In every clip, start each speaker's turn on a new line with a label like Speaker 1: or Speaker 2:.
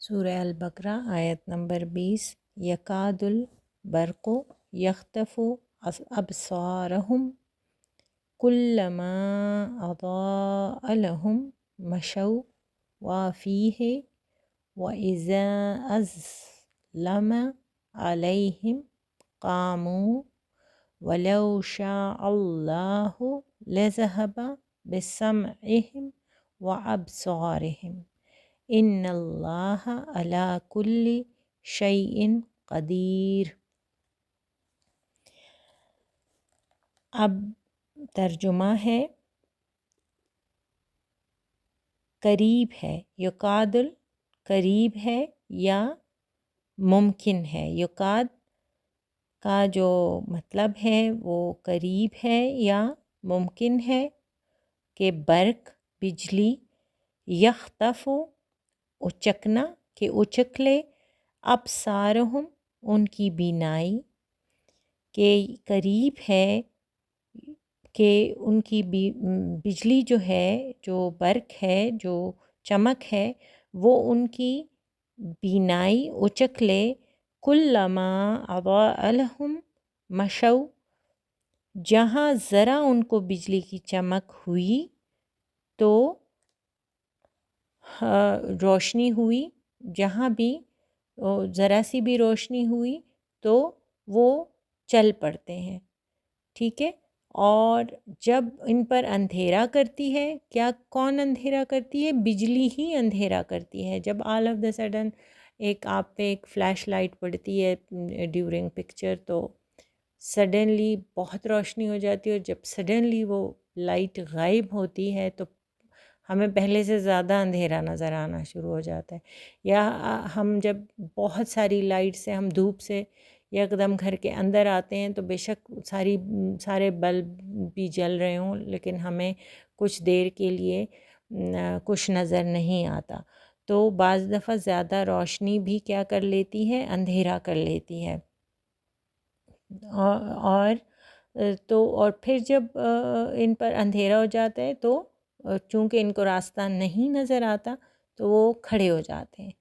Speaker 1: سورہ البقرہ آیت نمبر 20 یکاد البرق یخطف ابصارہم کلما اضاء لہم مشوا فیہ واذا اظلم علیہم قاموا ولو شاء اللہ لذہب بسمعہم وابصارہم ان اللہ علی کل شیء قدیر۔ اب ترجمہ ہے، قریب ہے، یکاد قریب ہے یا ممکن ہے۔ یکاد کا جو مطلب ہے وہ قریب ہے یا ممکن ہے کہ برق بجلی یخطف اچکنا کہ اچک لے ابصارہم ان کی بینائی، کہ قریب ہے کہ ان کی بجلی جو ہے، جو برق ہے، جو چمک ہے، وہ ان کی بینائی اچک لے۔ کلما اضاء لہم مشوا، جہاں ذرا ان کو بجلی کی چمک ہوئی تو روشنی ہوئی، جہاں بھی ذرا سی بھی روشنی ہوئی تو وہ چل پڑتے ہیں، ٹھیک ہے۔ اور جب ان پر اندھیرا کرتی ہے، کیا کون اندھیرا کرتی ہے؟ بجلی ہی اندھیرا کرتی ہے۔ جب آل آف دا سڈن ایک آپ پہ ایک فلیش لائٹ پڑتی ہے ڈیورنگ پکچر، تو سڈنلی بہت روشنی ہو جاتی ہے، اور جب سڈنلی وہ لائٹ غائب ہوتی ہے تو ہمیں پہلے سے زیادہ اندھیرا نظر آنا شروع ہو جاتا ہے۔ یا ہم جب بہت ساری لائٹ سے، ہم دھوپ سے یکدم گھر کے اندر آتے ہیں تو بے شک سارے بلب بھی جل رہے ہوں، لیکن ہمیں کچھ دیر کے لیے کچھ نظر نہیں آتا۔ تو بعض دفعہ زیادہ روشنی بھی کیا کر لیتی ہے؟ اندھیرا کر لیتی ہے۔ اور پھر جب ان پر اندھیرا ہو جاتا ہے تو چونکہ ان کو راستہ نہیں نظر آتا تو وہ کھڑے ہو جاتے ہیں،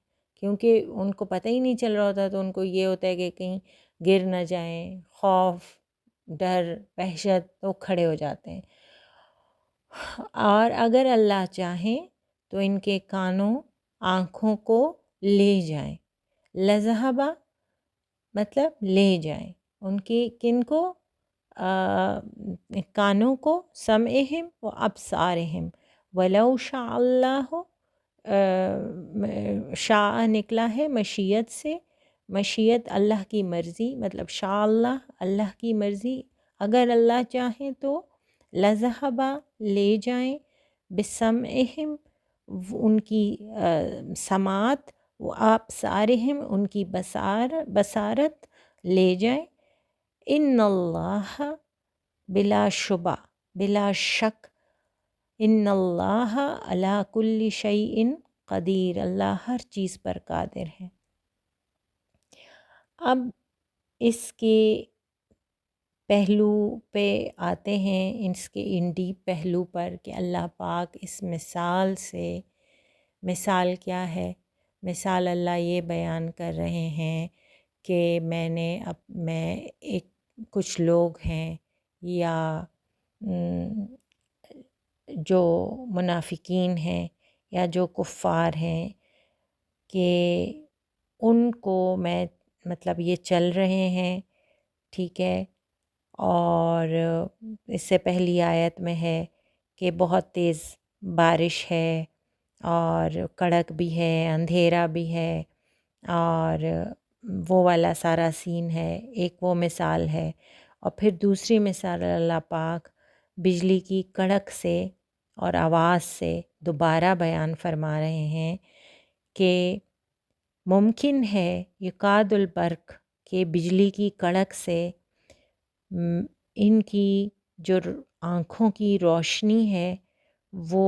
Speaker 1: کیونکہ ان کو پتہ ہی نہیں چل رہا ہوتا، تو ان کو یہ ہوتا ہے کہ کہیں گر نہ جائیں، خوف، ڈر، وحشت، تو کھڑے ہو جاتے ہیں۔ اور اگر اللہ چاہیں تو ان کے کانوں، آنکھوں کو لے جائیں۔ لذہبا مطلب لے جائیں، ان کے کن کو؟ کانوں کو، سمعہم و ابصارہم، ولو شاء اللہ، شاء نکلا ہے مشیت سے، مشیت اللہ کی مرضی، مطلب شاء اللہ اللہ کی مرضی، اگر اللہ چاہیں تو لذہبا لے جائیں، بسمعہم ان کی سماعت، و ابصارہم ان کی بصارت لے جائیں۔ ان اللہ بلا شبہ، بلا شک، ان اللہ علی کل شیء قدیر، اللہ ہر چیز پر قادر ہے۔ اب اس کے پہلو پہ آتے ہیں، اس کے ان ڈیپ پہلو پر کہ اللہ پاک اس مثال سے، مثال کیا ہے؟ مثال اللہ یہ بیان کر رہے ہیں کہ میں ایک کچھ لوگ ہیں یا جو منافقین ہیں یا جو کفار ہیں، کہ ان کو میں مطلب یہ چل رہے ہیں، ٹھیک ہے، اور اس سے پہلی آیت میں ہے کہ بہت تیز بارش ہے اور کڑک بھی ہے، اندھیرا بھی ہے، اور وہ والا سارا سین ہے، ایک وہ مثال ہے۔ اور پھر دوسری مثال اللہ پاک بجلی کی کڑک سے اور آواز سے دوبارہ بیان فرما رہے ہیں کہ ممکن ہے یکاد البرق، کہ بجلی کی کڑک سے ان کی جو آنکھوں کی روشنی ہے وہ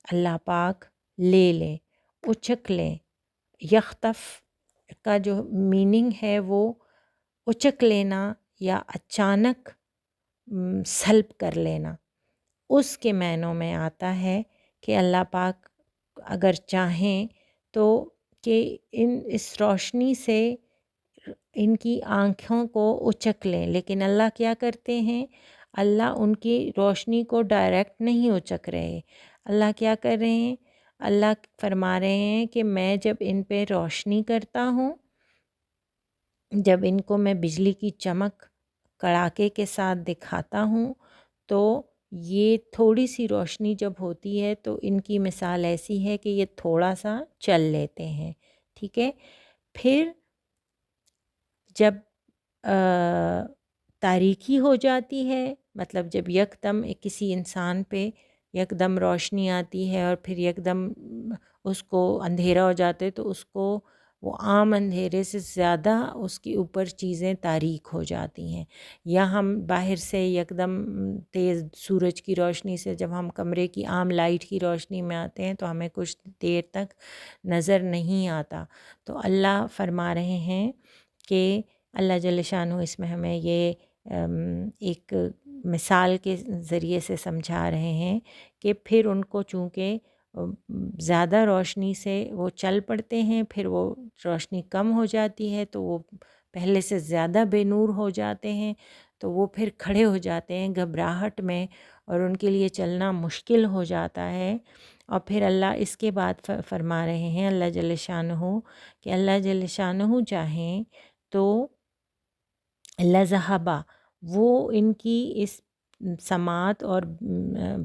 Speaker 1: اللہ پاک لے لیں، اچک لیں۔ یخطف کا جو میننگ ہے وہ اچک لینا یا اچانک سلب کر لینا، اس کے معنوں میں آتا ہے کہ اللہ پاک اگر چاہیں تو کہ اس روشنی سے ان کی آنکھوں کو اچک لیں، لیکن اللہ کیا کرتے ہیں؟ اللہ ان کی روشنی کو ڈائریکٹ نہیں اچک رہے۔ اللہ کیا کر رہے ہیں؟ اللہ فرما رہے ہیں کہ میں جب ان پہ روشنی کرتا ہوں، جب ان کو میں بجلی کی چمک کڑاکے کے ساتھ دکھاتا ہوں، تو یہ تھوڑی سی روشنی جب ہوتی ہے تو ان کی مثال ایسی ہے کہ یہ تھوڑا سا چل لیتے ہیں، ٹھیک ہے۔ پھر جب تاریکی ہو جاتی ہے، مطلب جب یکدم کسی انسان پہ یکدم روشنی آتی ہے اور پھر یکدم اس کو اندھیرا ہو جاتا ہے، تو اس کو وہ عام اندھیرے سے زیادہ اس کے اوپر چیزیں تاریک ہو جاتی ہیں۔ یا ہم باہر سے یکدم تیز سورج کی روشنی سے جب ہم کمرے کی عام لائٹ کی روشنی میں آتے ہیں تو ہمیں کچھ دیر تک نظر نہیں آتا۔ تو اللہ فرما رہے ہیں کہ اللہ جل شانہ اس میں ہمیں یہ ایک مثال کے ذریعے سے سمجھا رہے ہیں کہ پھر ان کو چونکہ زیادہ روشنی سے وہ چل پڑتے ہیں، پھر وہ روشنی کم ہو جاتی ہے تو وہ پہلے سے زیادہ بے نور ہو جاتے ہیں، تو وہ پھر کھڑے ہو جاتے ہیں گھبراہٹ میں اور ان کے لیے چلنا مشکل ہو جاتا ہے۔ اور پھر اللہ اس کے بعد فرما رہے ہیں اللہ جل شانہ کہ اللہ جل شانہ چاہیں تو لذہبا، وہ ان کی اس سماعت اور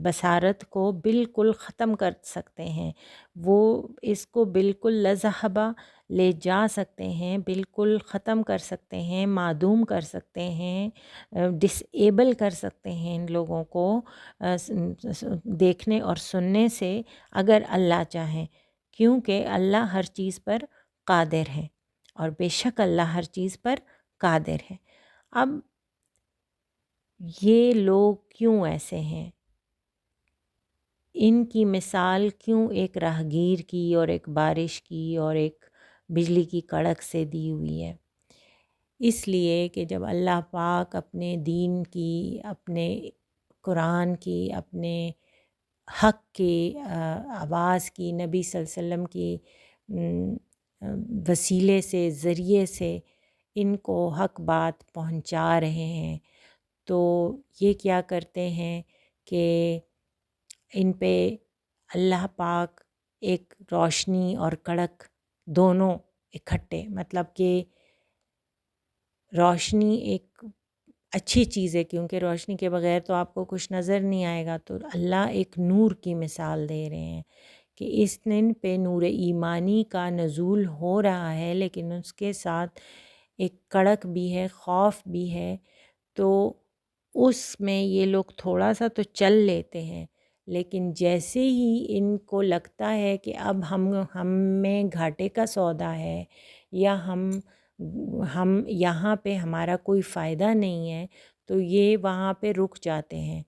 Speaker 1: بصارت کو بالکل ختم کر سکتے ہیں، وہ اس کو بالکل لذہبا لے جا سکتے ہیں، بالکل ختم کر سکتے ہیں، معدوم کر سکتے ہیں، ڈس ایبل کر سکتے ہیں ان لوگوں کو دیکھنے اور سننے سے، اگر اللہ چاہیں، کیونکہ اللہ ہر چیز پر قادر ہے، اور بے شک اللہ ہر چیز پر قادر ہے۔ اب یہ لوگ کیوں ایسے ہیں؟ ان کی مثال کیوں ایک راہگیر کی اور ایک بارش کی اور ایک بجلی کی کڑک سے دی ہوئی ہے؟ اس لیے کہ جب اللہ پاک اپنے دین کی، اپنے قرآن کی، اپنے حق کی آواز کی، نبی صلی اللہ علیہ وسلم کی وسیلے سے، ذریعے سے ان کو حق بات پہنچا رہے ہیں، تو یہ کیا کرتے ہیں کہ ان پہ اللہ پاک ایک روشنی اور کڑک دونوں اکٹھے، مطلب کہ روشنی ایک اچھی چیز ہے کیونکہ روشنی کے بغیر تو آپ کو کچھ نظر نہیں آئے گا، تو اللہ ایک نور کی مثال دے رہے ہیں کہ اس دن پہ نور ایمانی کا نزول ہو رہا ہے، لیکن اس کے ساتھ ایک کڑک بھی ہے، خوف بھی ہے، تو اس میں یہ لوگ تھوڑا سا تو چل لیتے ہیں، لیکن جیسے ہی ان کو لگتا ہے کہ اب ہمیں گھاٹے کا سودا ہے، یا ہم یہاں پہ ہمارا کوئی فائدہ نہیں ہے، تو یہ وہاں پہ رک جاتے ہیں۔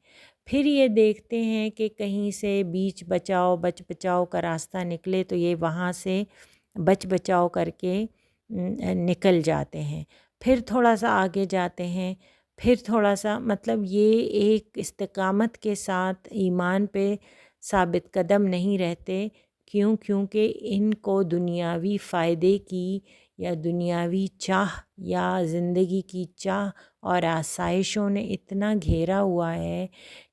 Speaker 1: پھر یہ دیکھتے ہیں کہ کہیں سے بچ بچاؤ کا راستہ نکلے، تو یہ وہاں سے بچ بچاؤ کر کے نکل جاتے ہیں۔ پھر تھوڑا سا آگے جاتے ہیں، پھر تھوڑا سا، مطلب یہ ایک استقامت کے ساتھ ایمان پہ ثابت قدم نہیں رہتے، کیونکہ ان کو دنیاوی فائدے کی یا دنیاوی چاہ یا زندگی کی چاہ اور آسائشوں نے اتنا گھیرا ہوا ہے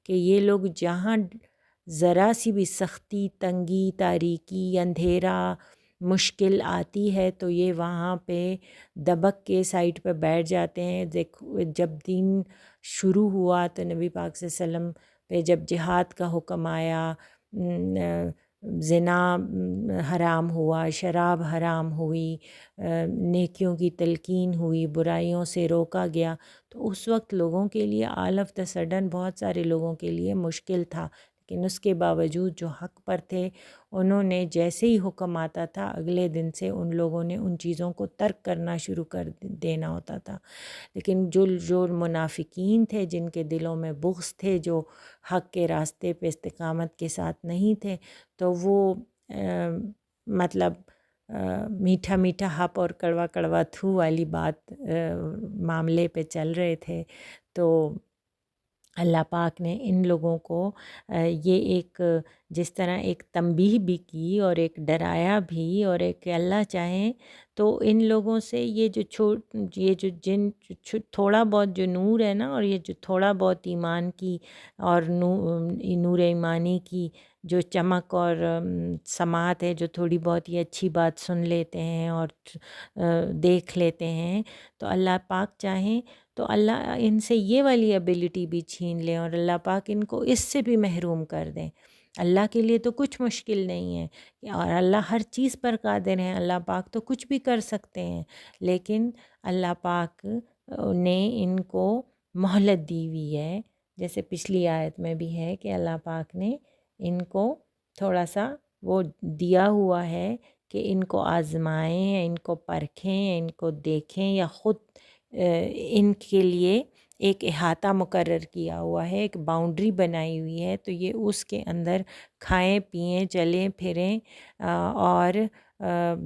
Speaker 1: کہ یہ لوگ جہاں ذرا سی بھی سختی، تنگی، تاریکی، اندھیرا، مشکل آتی ہے تو یہ وہاں پہ دبک کے سائٹ پہ بیٹھ جاتے ہیں۔ دیکھو جب دین شروع ہوا تو نبی پاک صلی اللہ علیہ وسلم پہ جب جہاد کا حکم آیا، زنا حرام ہوا، شراب حرام ہوئی، نیکیوں کی تلقین ہوئی، برائیوں سے روکا گیا، تو اس وقت لوگوں کے لیے آل آف دا سڈن بہت سارے لوگوں کے لیے مشکل تھا، لیکن اس کے باوجود جو حق پر تھے انہوں نے جیسے ہی حکم آتا تھا اگلے دن سے ان لوگوں نے ان چیزوں کو ترک کرنا شروع کر دینا ہوتا تھا۔ لیکن جو منافقین تھے، جن کے دلوں میں بغض تھے، جو حق کے راستے پہ استقامت کے ساتھ نہیں تھے، تو وہ مطلب میٹھا میٹھا ہپ اور کڑوا کڑوا تھو والی بات معاملے پہ چل رہے تھے۔ تو اللہ پاک نے ان لوگوں کو یہ ایک جس طرح ایک تنبیہ بھی کی اور ایک ڈرایا بھی، اور ایک اللہ چاہیں تو ان لوگوں سے یہ جو تھوڑا بہت جو نور ہے نا، اور یہ جو تھوڑا بہت ایمان کی اور نور ایمانی کی جو چمک اور سماعت ہے، جو تھوڑی بہت یہ اچھی بات سن لیتے ہیں اور دیکھ لیتے ہیں، تو اللہ پاک چاہیں تو اللہ ان سے یہ والی ایبلٹی بھی چھین لیں، اور اللہ پاک ان کو اس سے بھی محروم کر دیں۔ اللہ کے لیے تو کچھ مشکل نہیں ہے، اور اللہ ہر چیز پر قادر ہیں، اللہ پاک تو کچھ بھی کر سکتے ہیں، لیکن اللہ پاک نے ان کو مہلت دی ہوئی ہے، جیسے پچھلی آیت میں بھی ہے کہ اللہ پاک نے ان کو تھوڑا سا وہ دیا ہوا ہے کہ ان کو آزمائیں، ان کو پرکھیں، ان کو دیکھیں، یا خود ان کے لیے ایک احاطہ مقرر کیا ہوا ہے، ایک باؤنڈری بنائی ہوئی ہے، تو یہ اس کے اندر کھائیں پئیں چلیں پھریں اور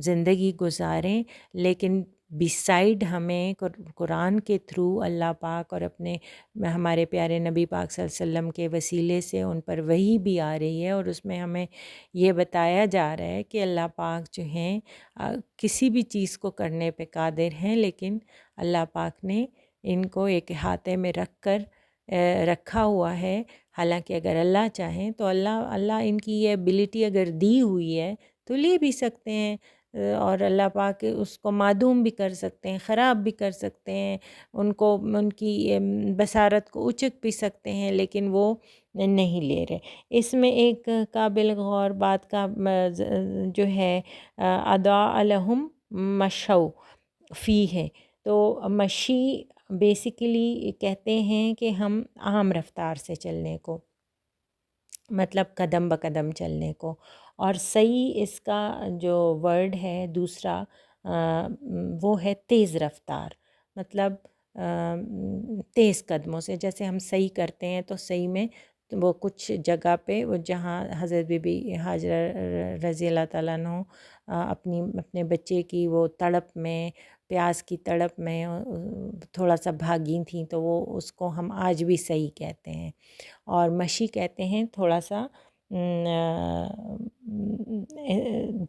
Speaker 1: زندگی گزاریں، لیکن بیسائیڈ ہمیں قرآن کے تھرو اللہ پاک اور اپنے ہمارے پیارے نبی پاک صلی اللہ علیہ وسلم کے وسیلے سے ان پر وحی بھی آ رہی ہے، اور اس میں ہمیں یہ بتایا جا رہا ہے کہ اللہ پاک جو ہیں کسی بھی چیز کو کرنے پہ قادر ہیں، لیکن اللہ پاک نے ان کو ایک احاطے میں رکھا ہوا ہے۔ حالانکہ اگر اللہ چاہیں تو اللہ ان کی یہ ایبلٹی اگر دی ہوئی ہے تو لے بھی سکتے ہیں، اور اللہ پاک اس کو معدوم بھی کر سکتے ہیں، خراب بھی کر سکتے ہیں، ان کی بصارت کو اچک بھی سکتے ہیں، لیکن وہ نہیں لے رہے۔ اس میں ایک قابل غور بات کا جو ہے اضاء لہم مشوا فی ہے، تو مشی بیسیکلی کہتے ہیں کہ ہم عام رفتار سے چلنے کو، مطلب قدم بقدم چلنے کو، اور صحیح اس کا جو ورڈ ہے دوسرا وہ ہے تیز رفتار، مطلب تیز قدموں سے، جیسے ہم صحیح کرتے ہیں تو صحیح میں وہ کچھ جگہ پہ وہ جہاں حضرت بی بی ہاجرہ رضی اللہ تعالیٰ عنہ اپنے بچے کی وہ تڑپ میں، پیاس کی تڑپ میں تھوڑا سا بھاگی تھیں، تو وہ اس کو ہم آج بھی صحیح کہتے ہیں، اور مشی کہتے ہیں تھوڑا سا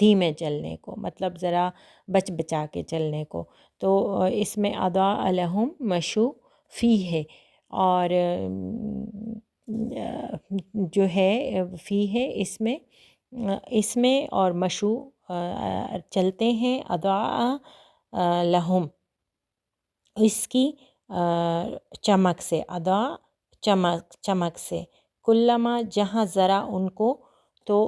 Speaker 1: دھیمے چلنے کو، مطلب ذرا بچا کے چلنے کو، تو اس میں اضاء لہم مشوا فی ہے، اور جو ہے فی ہے اس میں اور مشوا چلتے ہیں، اضاء لہم اس کی چمک سے، اضاء چمک سے، کلما جہاں ذرا ان کو، تو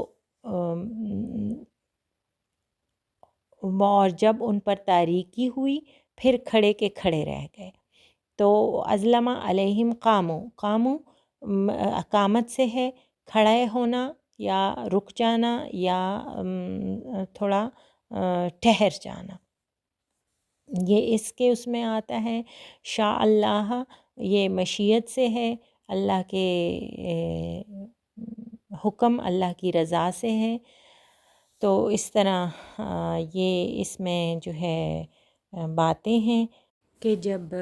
Speaker 1: اور جب ان پر تاریکی ہوئی پھر کھڑے کے کھڑے رہ گئے، تو ازلم علیہم قاموا اقامت سے ہے کھڑے ہونا یا رک جانا یا تھوڑا ٹھہر جانا، یہ اس میں آتا ہے۔ شاء اللہ یہ مشیت سے ہے، اللہ کے حکم، اللہ کی رضا سے ہے، تو اس طرح یہ اس میں جو ہے باتیں ہیں کہ جب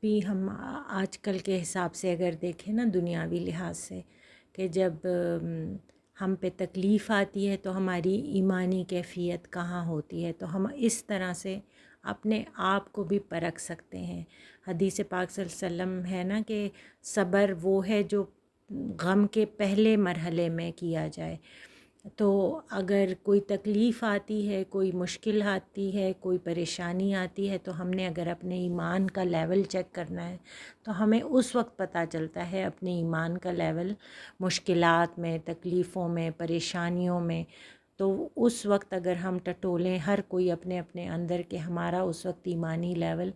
Speaker 1: بھی ہم آج کل کے حساب سے اگر دیکھیں نا، دنیاوی لحاظ سے، کہ جب ہم پہ تکلیف آتی ہے تو ہماری ایمانی کیفیت کہاں ہوتی ہے، تو ہم اس طرح سے اپنے آپ کو بھی پرکھ سکتے ہیں۔ حدیث پاک صلی اللہ علیہ وسلم ہے نا کہ صبر وہ ہے جو غم کے پہلے مرحلے میں کیا جائے، تو اگر کوئی تکلیف آتی ہے، کوئی مشکل آتی ہے، کوئی پریشانی آتی ہے، تو ہم نے اگر اپنے ایمان کا لیول چیک کرنا ہے تو ہمیں اس وقت پتہ چلتا ہے اپنے ایمان کا لیول، مشکلات میں، تکلیفوں میں، پریشانیوں میں، تو اس وقت اگر ہم ٹٹولیں ہر کوئی اپنے اپنے اندر کہ ہمارا اس وقت ایمانی لیول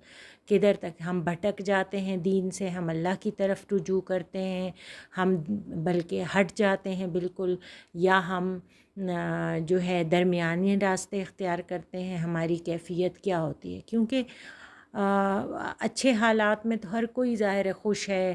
Speaker 1: کدھر تک، ہم بھٹک جاتے ہیں دین سے، ہم اللہ کی طرف رجوع کرتے ہیں، ہم بلکہ ہٹ جاتے ہیں بالکل، یا ہم جو ہے درمیانی راستے اختیار کرتے ہیں، ہماری کیفیت کیا ہوتی ہے، کیونکہ اچھے حالات میں تو ہر کوئی ظاہر ہے خوش ہے،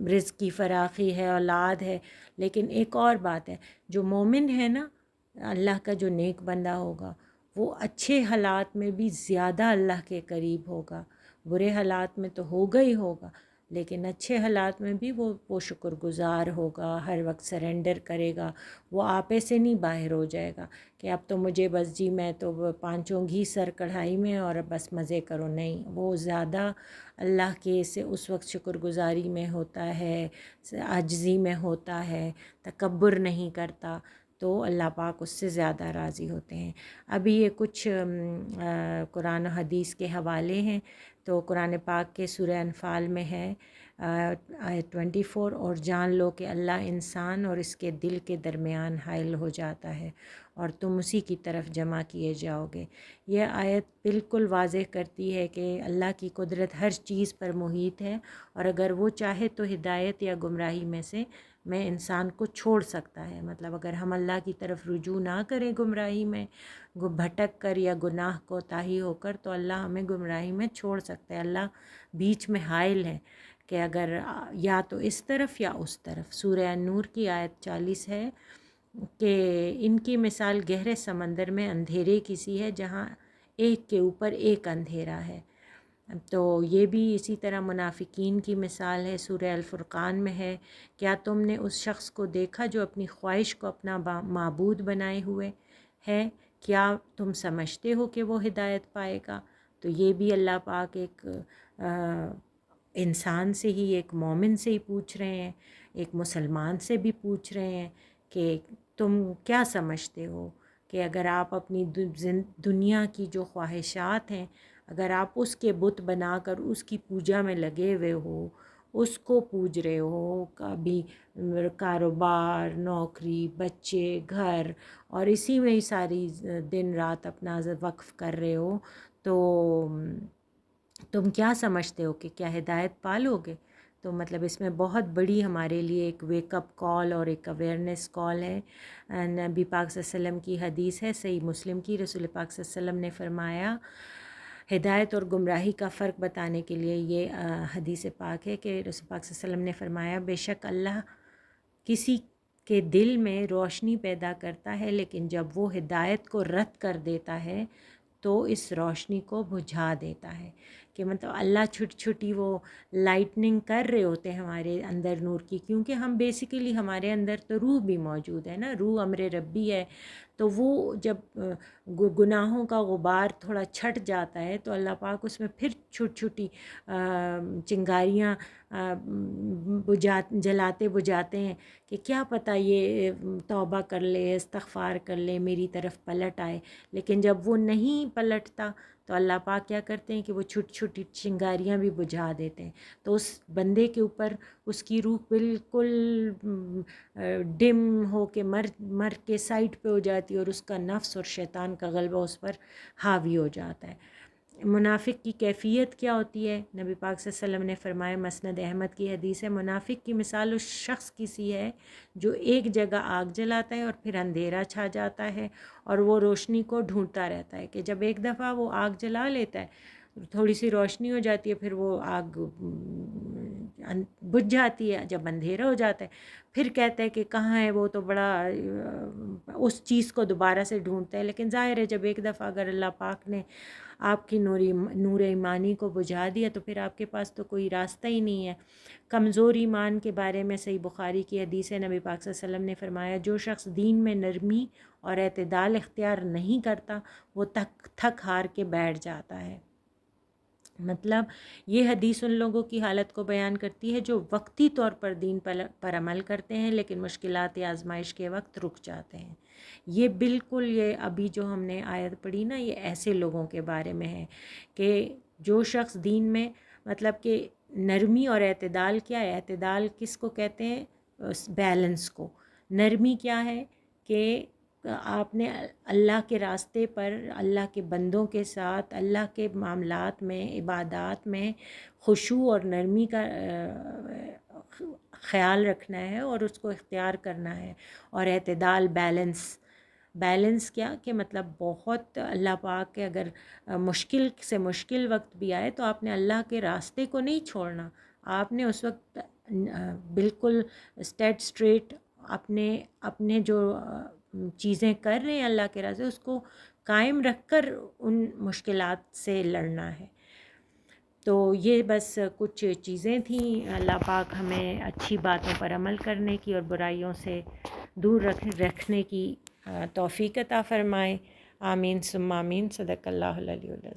Speaker 1: رزق کی فراخی ہے، اولاد ہے، لیکن ایک اور بات ہے، جو مومن ہے نا، اللہ کا جو نیک بندہ ہوگا، وہ اچھے حالات میں بھی زیادہ اللہ کے قریب ہوگا، برے حالات میں تو ہوگا ہی ہوگا، لیکن اچھے حالات میں بھی وہ شکر گزار ہوگا، ہر وقت سرنڈر کرے گا، وہ آپے سے نہیں باہر ہو جائے گا کہ اب تو مجھے بس جی میں تو پانچوں گھی سر کڑھائی میں اور بس مزے کرو، نہیں، وہ زیادہ اللہ کے سے اس وقت شکر گزاری میں ہوتا ہے، عاجزی میں ہوتا ہے، تکبر نہیں کرتا، تو اللہ پاک اس سے زیادہ راضی ہوتے ہیں۔ ابھی یہ کچھ قرآن و حدیث کے حوالے ہیں، تو قرآن پاک کے سورہ انفال میں ہے آیت 24، اور جان لو کہ اللہ انسان اور اس کے دل کے درمیان حائل ہو جاتا ہے اور تم اسی کی طرف جمع کیے جاؤ گے۔ یہ آیت بالکل واضح کرتی ہے کہ اللہ کی قدرت ہر چیز پر محیط ہے، اور اگر وہ چاہے تو ہدایت یا گمراہی میں انسان کو چھوڑ سکتا ہے۔ مطلب اگر ہم اللہ کی طرف رجوع نہ کریں گمراہی میں بھٹک کر یا گناہ کو طاہی ہو کر، تو اللہ ہمیں گمراہی میں چھوڑ سکتا ہے۔ اللہ بیچ میں حائل ہے کہ اگر یا تو اس طرف یا اس طرف۔ سورہ النور کی آیت 40 ہے کہ ان کی مثال گہرے سمندر میں اندھیرے کی سی ہے جہاں ایک کے اوپر ایک اندھیرا ہے۔ تو یہ بھی اسی طرح منافقین کی مثال ہے، سورہ الفرقان میں ہے، کیا تم نے اس شخص کو دیکھا جو اپنی خواہش کو اپنا معبود بنائے ہوئے ہے، کیا تم سمجھتے ہو کہ وہ ہدایت پائے گا؟ تو یہ بھی اللہ پاک ایک انسان سے ہی، ایک مومن سے ہی پوچھ رہے ہیں، ایک مسلمان سے بھی پوچھ رہے ہیں کہ تم کیا سمجھتے ہو کہ اگر آپ اپنی دنیا کی جو خواہشات ہیں، اگر آپ اس کے بت بنا کر اس کی پوجا میں لگے ہوئے ہو، اس کو پوج رہے ہو، کبھی کاروبار، نوکری، بچے، گھر، اور اسی میں ہی ساری دن رات اپنا وقف کر رہے ہو، تو تم کیا سمجھتے ہو کہ کیا ہدایت پالو گے؟ تو مطلب اس میں بہت بڑی ہمارے لیے ایک ویک اپ کال اور ایک اویئرنیس کال ہے۔ نبی پاک صلی اللہ علیہ وسلم کی حدیث ہے، صحیح مسلم کی، رسول پاک صلی اللہ علیہ وسلم نے فرمایا، ہدایت اور گمراہی کا فرق بتانے کے لیے یہ حدیث پاک ہے کہ رسول پاک صلی اللہ علیہ وسلم نے فرمایا، بے شک اللہ کسی کے دل میں روشنی پیدا کرتا ہے، لیکن جب وہ ہدایت کو رد کر دیتا ہے تو اس روشنی کو بجھا دیتا ہے۔ کہ مطلب اللہ چھوٹی چھوٹی وہ لائٹننگ کر رہے ہوتے ہیں ہمارے اندر نور کی، کیونکہ ہم بیسیکلی ہمارے اندر تو روح بھی موجود ہے نا، روح امر ربی ہے، تو وہ جب گناہوں کا غبار تھوڑا چھٹ جاتا ہے تو اللہ پاک اس میں پھر چھوٹی چھوٹی چنگاریاں جلاتے بجھاتے ہیں کہ کیا پتہ یہ توبہ کر لے، استغفار کر لے، میری طرف پلٹ آئے۔ لیکن جب وہ نہیں پلٹتا تو اللہ پاک کیا کرتے ہیں کہ وہ چھوٹی چھوٹی چنگاریاں بھی بجھا دیتے ہیں، تو اس بندے کے اوپر اس کی روح بالکل ڈم ہو کے مر کے سائڈ پہ ہو جاتی ہے، اور اس کا نفس اور شیطان کا غلبہ اس پر حاوی ہو جاتا ہے۔ منافق کی کیفیت کیا ہوتی ہے؟ نبی پاک صلی اللہ علیہ وسلم نے فرمایا، مسند احمد کی حدیث ہے، منافق کی مثال اس شخص کی سی ہے جو ایک جگہ آگ جلاتا ہے اور پھر اندھیرا چھا جاتا ہے اور وہ روشنی کو ڈھونڈتا رہتا ہے، کہ جب ایک دفعہ وہ آگ جلا لیتا ہے، تھوڑی سی روشنی ہو جاتی ہے، پھر وہ آگ بجھ جاتی ہے، جب اندھیرا ہو جاتا ہے پھر کہتا ہے کہ کہاں ہے وہ، تو بڑا اس چیز کو دوبارہ سے ڈھونڈتا ہے۔ لیکن ظاہر ہے جب ایک دفعہ اگر اللہ پاک نے آپ کی نور ایمانی کو بجھا دیا تو پھر آپ کے پاس تو کوئی راستہ ہی نہیں ہے۔ کمزور ایمان کے بارے میں صحیح بخاری کی حدیث ہے، نبی پاک صلی اللہ علیہ وسلم نے فرمایا، جو شخص دین میں نرمی اور اعتدال اختیار نہیں کرتا وہ تھک ہار کے بیٹھ جاتا ہے۔ مطلب یہ حدیث ان لوگوں کی حالت کو بیان کرتی ہے جو وقتی طور پر دین پر عمل کرتے ہیں لیکن مشکلات آزمائش کے وقت رک جاتے ہیں۔ یہ بالکل یہ ابھی جو ہم نے آیت پڑھی نا، یہ ایسے لوگوں کے بارے میں ہے کہ جو شخص دین میں مطلب کہ نرمی اور اعتدال، کیا ہے اعتدال، کس کو کہتے ہیں؟ بیلنس کو۔ نرمی کیا ہے کہ آپ نے اللہ کے راستے پر اللہ کے بندوں کے ساتھ اللہ کے معاملات میں، عبادات میں خشوع اور نرمی کا خیال رکھنا ہے اور اس کو اختیار کرنا ہے۔ اور اعتدال، بیلنس کیا کہ مطلب بہت اللہ پاک کے اگر مشکل سے مشکل وقت بھی آئے تو آپ نے اللہ کے راستے کو نہیں چھوڑنا، آپ نے اس وقت بالکل اسٹریٹ اپنے جو چیزیں کر رہے ہیں اللہ کے راستے، اس کو قائم رکھ کر ان مشکلات سے لڑنا ہے۔ تو یہ بس کچھ چیزیں تھیں، اللہ پاک ہمیں اچھی باتوں پر عمل کرنے کی اور برائیوں سے دور رکھنے کی توفیق عطا فرمائے۔ آمین ثم آمین۔ صدق اللہ العلی العظیم۔